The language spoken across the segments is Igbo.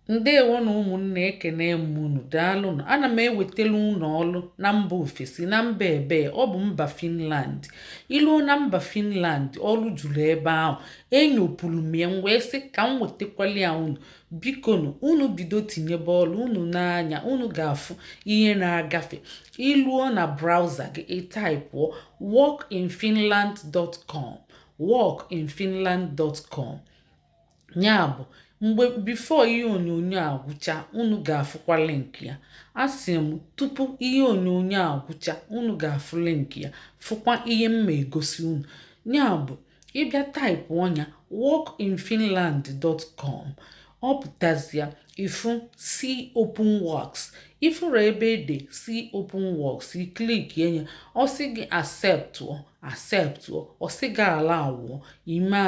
Ndewo na ụmụnne ekene m unu daalụnụ. Ana m ewetele unu ọlụ na mba ofesi na mba ebe ọ bụ mba Finland. Iluo na mba Finland ọlụ juru ebe ahụ. Enyopụrụ m ya wee sị ka m wetakwali ya unu. Bikonu unu bido tinyebe ọlụ unu n'anya unu ga-afụ ihe na-agafe. Iluo na browser gị ịtaipụọ workinfinland.com workinfinland.com ya bụ mgbe bifo ihe onyonyo a gwụcha unu ga-afụkwa link ya. Asị m tupu ihe onyonyo a gwụcha unu ga-afụ link ya fụkwa ihe m ma egosi unu. Ya bụ ịbịa taipụ ọnya workinfinland.com ọ pụtazịa ifu see open works. Ifuru ebe ede see open works i klik ya ọ sị gị acceptụọ ọ sị gị allow ime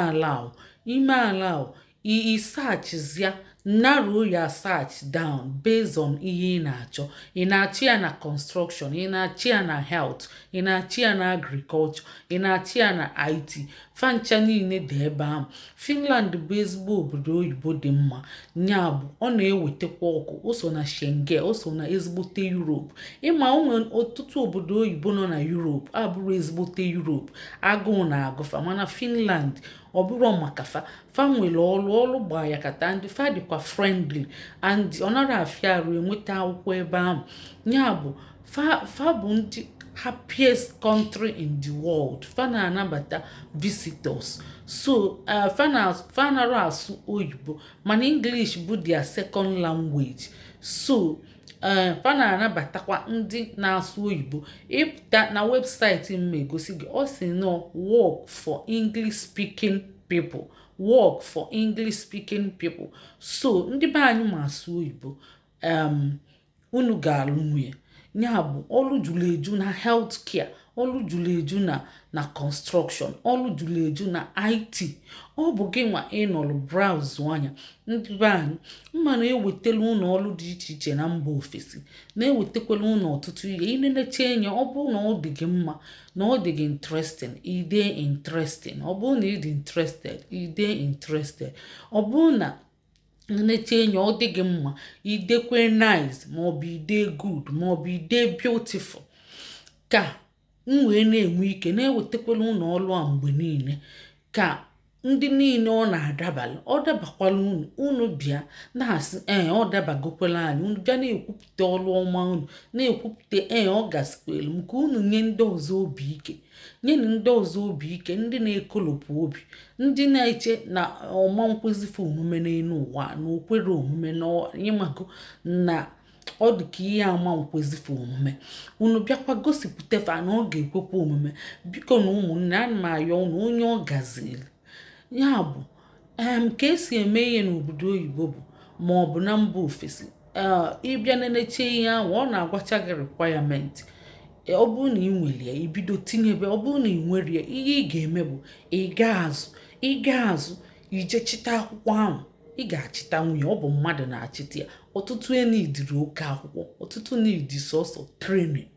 allow i searchzia narrow your search down based on ihe ị na-achọ. Ị na-achọ ya na construction, ị na-achọ ya na health, ị na-achọ ya na agriculture, ị na-achọ ya na IT. Fancha niile dị ebe ahụ. Finland bụ ezigbo obodo oyibo dị mma. Ya bụ ọ na-ewetekwa ọkụ. O so na Schengen, o so na ezigbote Europe. Ịma onwe ọtụtụ obodo oyibo nọ na Europe abụrụ ezigbote Europe. Agụụ na-agụfa mana Finland ọ bụrụ maka fa nwere ọlụ gbaa ya kata ndị fa dịkwa friendly and ọ nara afịa arụ enweta akwụkwọ ebe ahụ. Ya bụ fa bụ ndị happiest country in the world. Fa na-anabata visitors. So fa nara asụ oyibo mana English bụ their second language. So fa na-anabatakwa ndị na-asụ oyibo. Ịpụta na webụsaịtị m egosi gị ọ sị nọ work for English speaking people. Work for English speaking people. So ndị be anyị ma asụ oyibo unu ga-alụ nwunye. Ya bụ ọlụ juru eju na healthcare, ọlụ juru eju na construction, ọlụ juru eju na IT. Ọ bụ gị nwa ịnọlụ browse anya. Ndị be anyị mma na-ewetele unu ọlụ dị iche iche na mba ofesi na-ewetakwala unu ọtụtụ ihe. Inenecha enye ọ bụ na ọ dị gị mma na ọ dị gị interesting ide interesting. Ọ bụ na ị dị interested ide interested. Ọ bụ na nneche enye ọ dị gị mma idekwe nice maọbụ ide good maọbụ ide beautiful. Ka m wee na-enwe ike na-ewetakwala unu ọlụ a mgbe niile ka ndị niile ọ na-adabalụ ọ dabakwala unu bịa na-asị ọ dabagokwala anyị. Unu bịa na-ekwupụta ọlụ ọma unu na-ekwupụta ọ gasikwelu m ka unu nye ndị ọzọ obi ike. Nyenụ ndị ọzọ obi ike ndị na-ekolopụ obi, ndị na-eche na ọma nkwezife omume n'elu ụwa na okwere omume na ịmago na ọ dị ka ihe ama nkwezife omume. Unu bịakwa gosipụta fa na ọ ga-ekwekwa omume. Biko na ụmụnne ana m ayọ unu onye ọ gaziri. Ya bụ ka esi eme ihe n'obodo oyibo bụ ma ọ bụ na mba ofesi. Ịbịa neneche ihe ahụ ọ na-agwacha gị requirement. Ọ bụrụ na ị nwere ya ibido tinyebe. Ọ bụrụ na ị nwere ya ihe ị ga-eme bụ ị ga-azụ ije chịta akwụkwọ ahụ. Ị ga-achịta nwunye ọ bụ mmadụ na-achịta ya. Ọtụtụ enidiri oke akwụkwọ, ọtụtụ n'idi sọsọ training,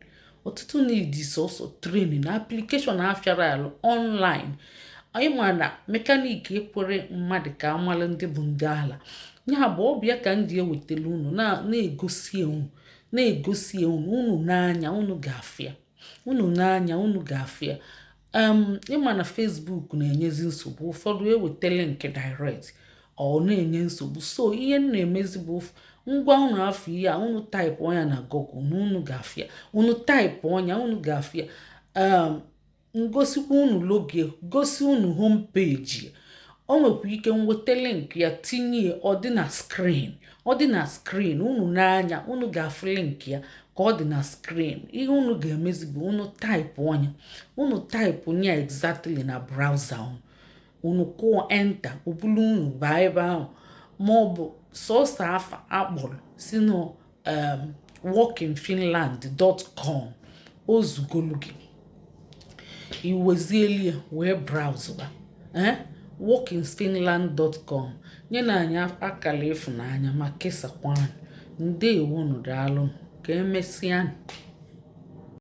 ọtụtụ n'idi sọsọ training na application afịara alụ online. Ịma na mekaniki ekwere mmadụ ka amalụ ndị bụ ndị ala. Ya bụ ọ bụ ya ka m ji ewetele unu na-egosie unu n'anya unu ga-afịa. Ịma na Facebook na-enyezi nsogbu. Ụfọdụ ewetele nke direct ọ na-enye nsogbu. So ihe m na-emezi bụ ngwa unu afọ ihe a unu taipụ ọnya na Google na unu ga-afịa. Unu taipụ ọnya unu ga-afịa. Ngosikwa unu logo, gosi unu homepage. O nwekwa ike nweta link ya tinye ọ dị na screen unu n'anya unu ga-afụ link ya ka ọ dị na screen. Ihe unu ga-emezi bụ unu taipụ nya exactly na browser unu kụọ enter obulu unu baa ebe ahụ maọbụ sọsọ afa akpọrọ si na workinfinland.com ozugolu gị iwezielie wee browse ba workinfinland.com. nye na anyị akala ịfụnanya ma kesakwa anyị. Ndeewonu daalụ ka emesịa.